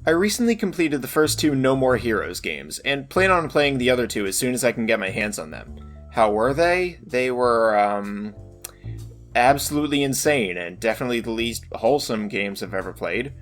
I recently completed the first two No More Heroes games, and plan on playing the other two as soon as I can get my hands on them. How were they? They were, absolutely insane, and definitely the least wholesome games I've ever played.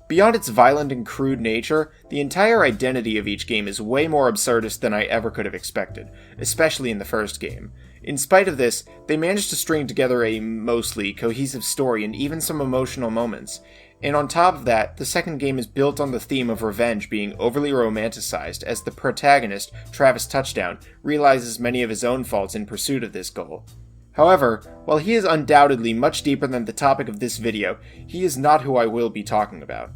Beyond its violent and crude nature, the entire identity of each game is way more absurdist than I ever could have expected, especially in the first game. In spite of this, they managed to string together a mostly cohesive story and even some emotional moments. And on top of that, the second game is built on the theme of revenge being overly romanticized as the protagonist, Travis Touchdown, realizes many of his own faults in pursuit of this goal. However, while he is undoubtedly much deeper than the topic of this video, he is not who I will be talking about.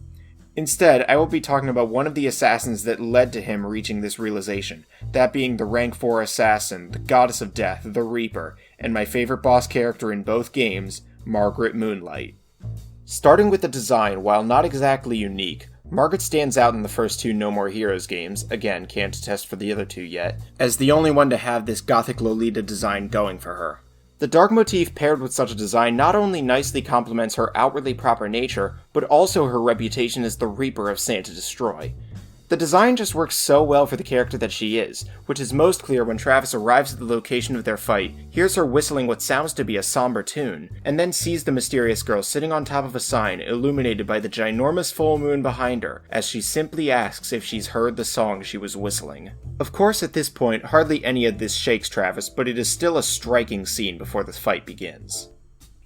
Instead, I will be talking about one of the assassins that led to him reaching this realization, that being the rank 4 assassin, the goddess of death, the Reaper, and my favorite boss character in both games, Margaret Moonlight. Starting with the design, while not exactly unique, Margaret stands out in the first two No More Heroes games, again, can't attest for the other two yet, as the only one to have this gothic Lolita design going for her. The dark motif paired with such a design not only nicely complements her outwardly proper nature, but also her reputation as the Reaper of Santa Destroy. The design just works so well for the character that she is, which is most clear when Travis arrives at the location of their fight, hears her whistling what sounds to be a somber tune, and then sees the mysterious girl sitting on top of a sign illuminated by the ginormous full moon behind her, as she simply asks if she's heard the song she was whistling. Of course, at this point, hardly any of this shakes Travis, but it is still a striking scene before the fight begins.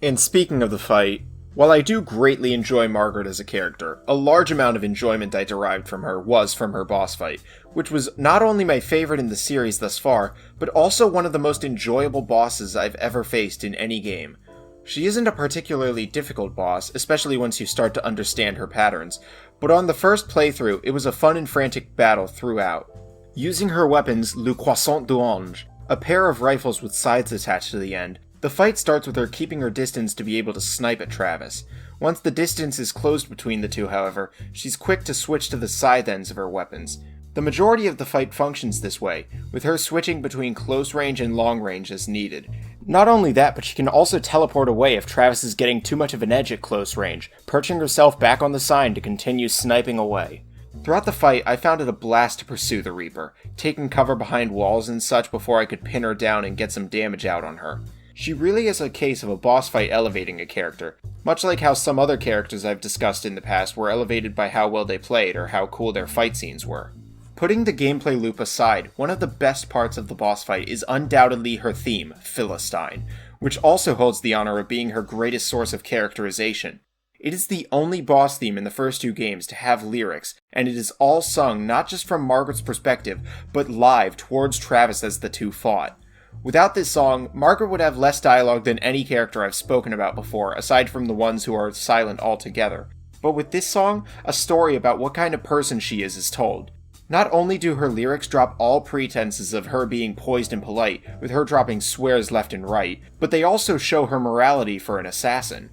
And speaking of the fight, while I do greatly enjoy Margaret as a character, a large amount of enjoyment I derived from her was from her boss fight, which was not only my favorite in the series thus far, but also one of the most enjoyable bosses I've ever faced in any game. She isn't a particularly difficult boss, especially once you start to understand her patterns, but on the first playthrough, it was a fun and frantic battle throughout. Using her weapons, Le Croissant d'Ange, a pair of rifles with scythes attached to the end, the fight starts with her keeping her distance to be able to snipe at Travis. Once the distance is closed between the two, however, she's quick to switch to the scythe ends of her weapons. The majority of the fight functions this way, with her switching between close range and long range as needed. Not only that, but she can also teleport away if Travis is getting too much of an edge at close range, perching herself back on the sign to continue sniping away. Throughout the fight, I found it a blast to pursue the Reaper, taking cover behind walls and such before I could pin her down and get some damage out on her. She really is a case of a boss fight elevating a character, much like how some other characters I've discussed in the past were elevated by how well they played or how cool their fight scenes were. Putting the gameplay loop aside, one of the best parts of the boss fight is undoubtedly her theme, Philistine, which also holds the honor of being her greatest source of characterization. It is the only boss theme in the first two games to have lyrics, and it is all sung not just from Margaret's perspective, but live towards Travis as the two fought. Without this song, Margaret would have less dialogue than any character I've spoken about before, aside from the ones who are silent altogether. But with this song, a story about what kind of person she is told. Not only do her lyrics drop all pretenses of her being poised and polite, with her dropping swears left and right, but they also show her morality for an assassin.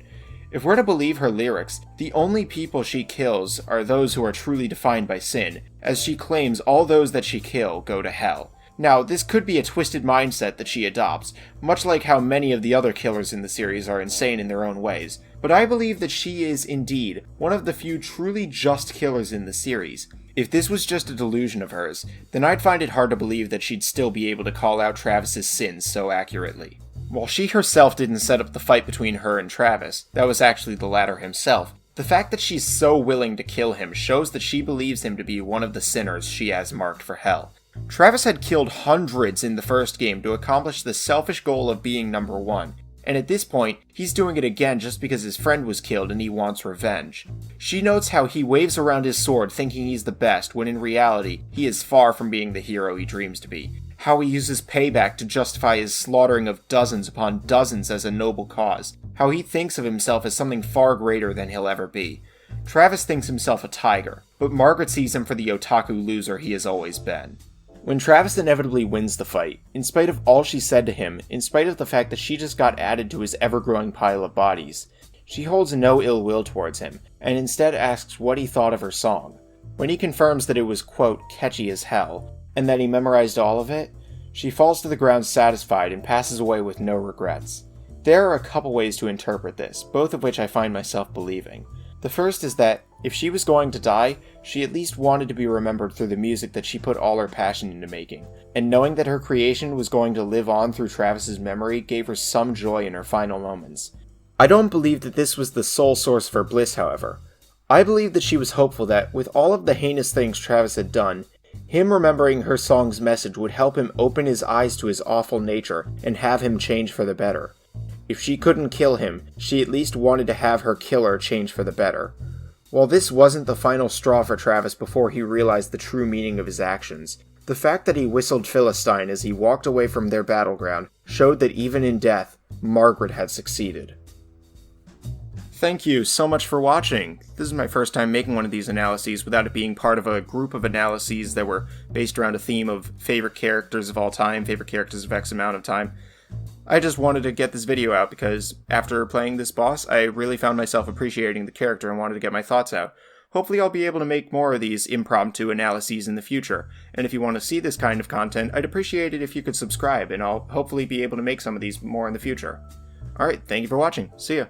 If we're to believe her lyrics, the only people she kills are those who are truly defined by sin, as she claims all those that she kill go to hell. Now, this could be a twisted mindset that she adopts, much like how many of the other killers in the series are insane in their own ways, but I believe that she is, indeed, one of the few truly just killers in the series. If this was just a delusion of hers, then I'd find it hard to believe that she'd still be able to call out Travis's sins so accurately. While she herself didn't set up the fight between her and Travis, that was actually the latter himself, the fact that she's so willing to kill him shows that she believes him to be one of the sinners she has marked for hell. Travis had killed hundreds in the first game to accomplish the selfish goal of being number one, and at this point, he's doing it again just because his friend was killed and he wants revenge. She notes how he waves around his sword thinking he's the best, when in reality, he is far from being the hero he dreams to be. How he uses payback to justify his slaughtering of dozens upon dozens as a noble cause. How he thinks of himself as something far greater than he'll ever be. Travis thinks himself a tiger, but Margaret sees him for the otaku loser he has always been. When Travis inevitably wins the fight, in spite of all she said to him, in spite of the fact that she just got added to his ever-growing pile of bodies, she holds no ill will towards him, and instead asks what he thought of her song. When he confirms that it was, quote, catchy as hell, and that he memorized all of it, she falls to the ground satisfied and passes away with no regrets. There are a couple ways to interpret this, both of which I find myself believing. The first is that, If she was going to die, she at least wanted to be remembered through the music that she put all her passion into making, and knowing that her creation was going to live on through Travis's memory gave her some joy in her final moments. I don't believe that this was the sole source of her bliss, however. I believe that she was hopeful that, with all of the heinous things Travis had done, him remembering her song's message would help him open his eyes to his awful nature and have him change for the better. If she couldn't kill him, she at least wanted to have her killer change for the better. While this wasn't the final straw for Travis before he realized the true meaning of his actions, the fact that he whistled Philistine as he walked away from their battleground showed that even in death, Margaret had succeeded. Thank you so much for watching. This is my first time making one of these analyses without it being part of a group of analyses that were based around a theme of favorite characters of all time, favorite characters of X amount of time. I just wanted to get this video out because after playing this boss, I really found myself appreciating the character and wanted to get my thoughts out. Hopefully I'll be able to make more of these impromptu analyses in the future, and if you want to see this kind of content, I'd appreciate it if you could subscribe, and I'll hopefully be able to make some of these more in the future. Alright, thank you for watching. See ya.